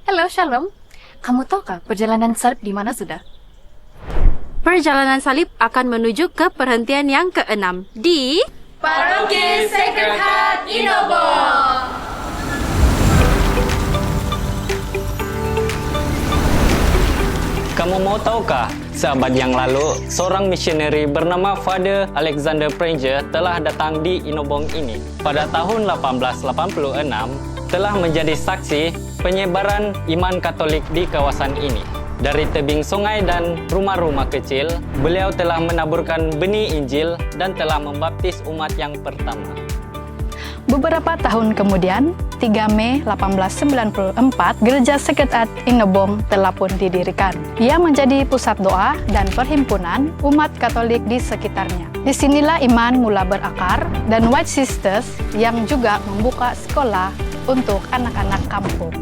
Halo, Shalom. Kamu tahu kah perjalanan salib di mana sudah? Perjalanan salib akan menuju ke perhentian yang ke-6 di Paroki Sacred Heart Inobong. Kamu mau tahukah, seabad yang lalu, seorang misioneri bernama Father Alexander Pranger telah datang di Inobong ini. Pada tahun 1886, telah menjadi saksi penyebaran iman Katolik di kawasan ini. Dari tebing sungai dan rumah-rumah kecil, beliau telah menaburkan benih Injil dan telah membaptis umat yang pertama. Beberapa tahun kemudian, 3 Mei 1894, Gereja Sacred Heart Inobong telah pun didirikan. Ia menjadi pusat doa dan perhimpunan umat Katolik di sekitarnya. Disinilah iman mula berakar dan White Sisters yang juga membuka sekolah untuk anak-anak kampung.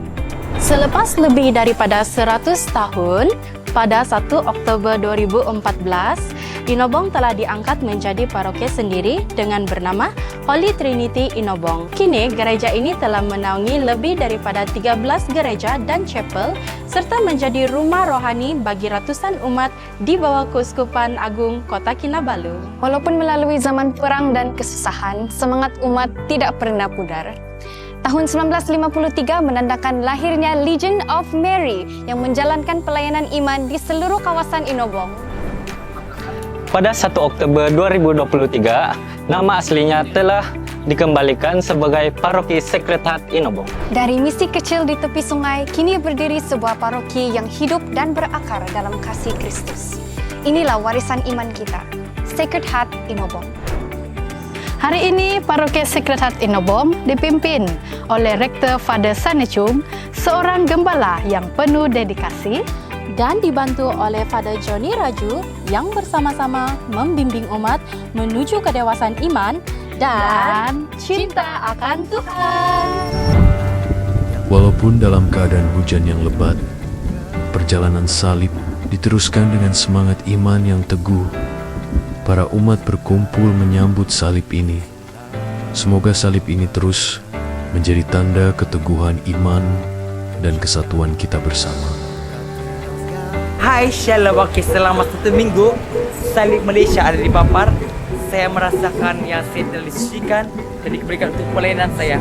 Selepas lebih daripada 100 tahun, pada 1 Oktober 2014, Inobong telah diangkat menjadi paroki sendiri dengan bernama Holy Trinity Inobong. Kini, gereja ini telah menaungi lebih daripada 13 gereja dan chapel, serta menjadi rumah rohani bagi ratusan umat di bawah Keuskupan Agung Kota Kinabalu. Walaupun melalui zaman perang dan kesusahan, semangat umat tidak pernah pudar. Tahun 1953 menandakan lahirnya Legion of Mary yang menjalankan pelayanan iman di seluruh kawasan Inobong. Pada 1 Oktober 2023, nama aslinya telah dikembalikan sebagai Paroki Sacred Heart Inobong. Dari misi kecil di tepi sungai, kini berdiri sebuah paroki yang hidup dan berakar dalam kasih Kristus. Inilah warisan iman kita, Sacred Heart Inobong. Hari ini, Paroki Sacred Heart Inobong dipimpin oleh Rektor Father Sanechum, seorang gembala yang penuh dedikasi, Dan dibantu oleh Father Johnny Raju yang bersama-sama membimbing umat menuju kedewasaan iman dan cinta akan Tuhan. Walaupun dalam keadaan hujan yang lebat, perjalanan salib diteruskan dengan semangat iman yang teguh. Para umat berkumpul menyambut salib ini. Semoga salib ini terus menjadi tanda keteguhan iman dan kesatuan kita bersama. Hai Shalom, selama 1 minggu salib Malaysia ada di Papar. Saya merasakan yang saya telah dan diberikan untuk pelayanan saya.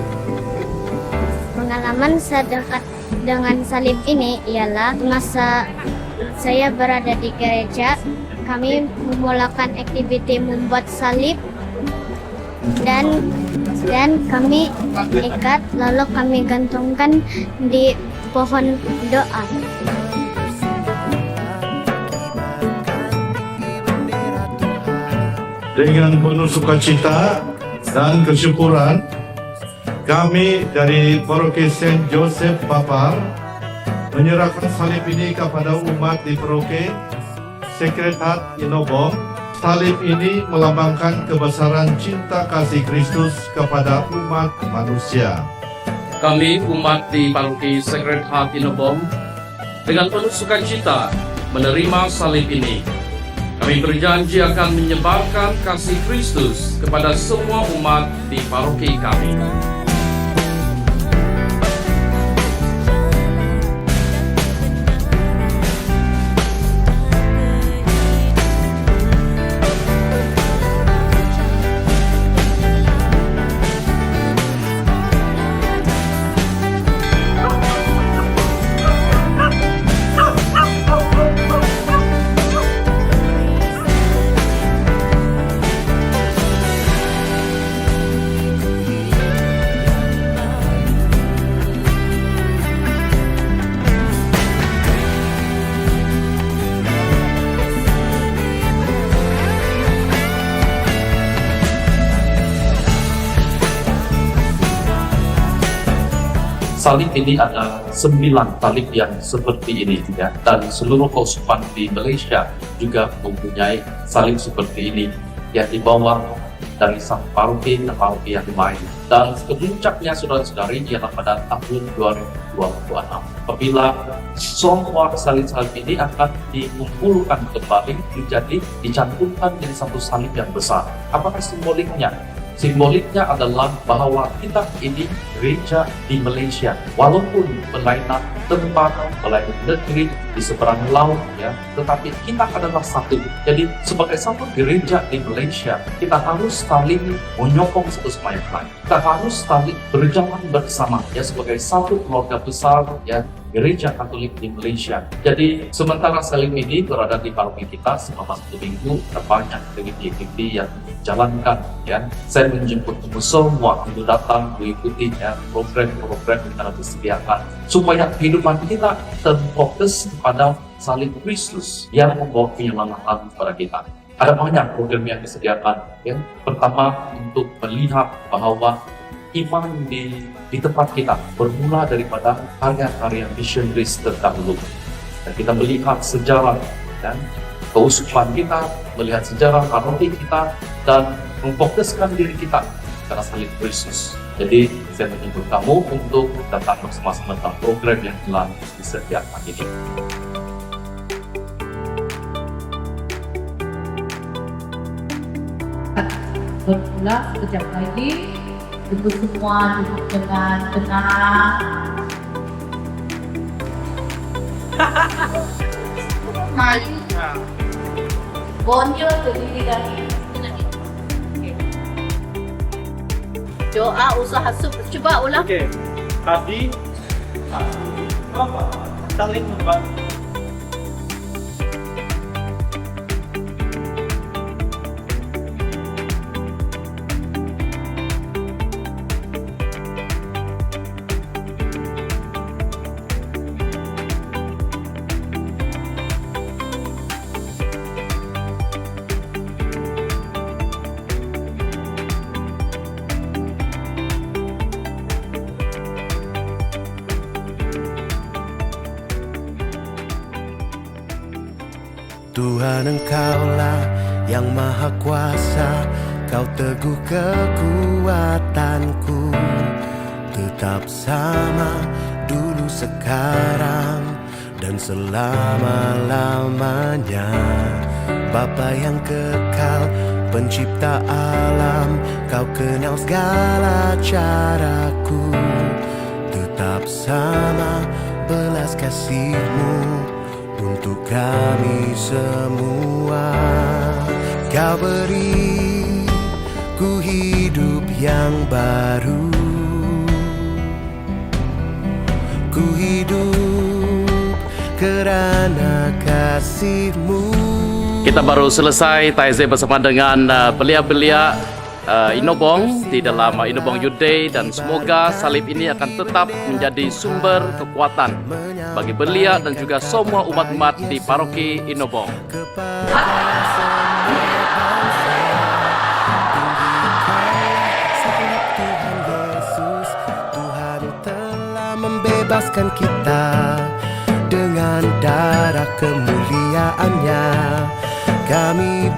Pengalaman saya dekat dengan salib ini ialah masa saya berada di gereja, kami memulakan aktiviti membuat salib dan kami ikat lalu kami gantungkan di pohon doa. Dengan penuh sukacita dan kesyukuran, kami dari Paroki Saint Joseph Papar menyerahkan salib ini kepada umat di Paroki Sacred Heart Inobong. Salib ini melambangkan kebesaran cinta kasih Kristus kepada umat manusia. Kami umat di Paroki Sacred Heart Inobong dengan penuh sukacita menerima salib ini. Kami berjanji akan menyebarkan kasih Kristus kepada semua umat di paroki kami. Salib ini ada 9 salib yang seperti ini, ya. Dan seluruh keuskupan di Malaysia juga mempunyai salib seperti ini yang dibawa dari satu paroki ke paroki yang lain. Dan kepuncaknya saudara-saudari ialah pada tahun 2026 apabila semua salib-salib ini akan dikumpulkan kembali menjadi dicantumkan menjadi satu salib yang besar. Apakah simboliknya? Simboliknya adalah bahwa kita ini gereja di Malaysia. Walaupun pelayanan tempat, pelayanan negeri di seberang laut, ya, tetapi kita adalah satu. Jadi sebagai satu gereja di Malaysia, kita harus saling menyokong satu sama yang lain. Kita harus saling berjalan bersama, ya, sebagai satu keluarga besar, ya, Gereja Katolik di Malaysia. Jadi sementara salib ini berada di paroki kita selama 1 minggu, ada banyak aktiviti yang dijalankan. Ya, saya menjemput semua untuk datang mengikuti, ya, program-program yang telah disediakan supaya kehidupan kita terfokus kepada salib Kristus yang membawa penyelamatan kepada kita. Ada banyak program yang disediakan. Ya. Pertama, untuk melihat bahwa iman di tempat kita bermula daripada karya-karya missionaries terdahulu. Dan kita melihat sejarah dan keuskupan kita, melihat sejarah paroki kita, dan memfokuskan diri kita karena salib Kristus. Jadi saya menjemput kamu untuk datang bersama-sama dalam program yang telah disediakan ini. Bermula sekejap lagi. Ibu semua duduk dengan tenang. Mari. Bonjour berdiri dari. Doa usaha coba ulang. Okey. Hati. Saling membantu. Tuhan, Engkaulah yang Maha Kuasa, Kau teguh kekuatanku. Tetap sama dulu, sekarang, dan selama-lamanya. Bapa yang kekal, pencipta alam, Kau kenal segala caraku. Tetap sama belas kasih-Mu untuk kami semua. Kau beri ku hidup yang baru. Ku hidup kerana kasih-Mu. Kita baru selesai taizih bersama dengan belia-belia Inobong di dalam Inobong Youth Day, dan semoga salib ini akan tetap menjadi sumber kekuatan bagi belia dan juga semua umat-umat di paroki Inobong. Tuhan telah membebaskan kita dengan darah kemuliaan-Nya. Kami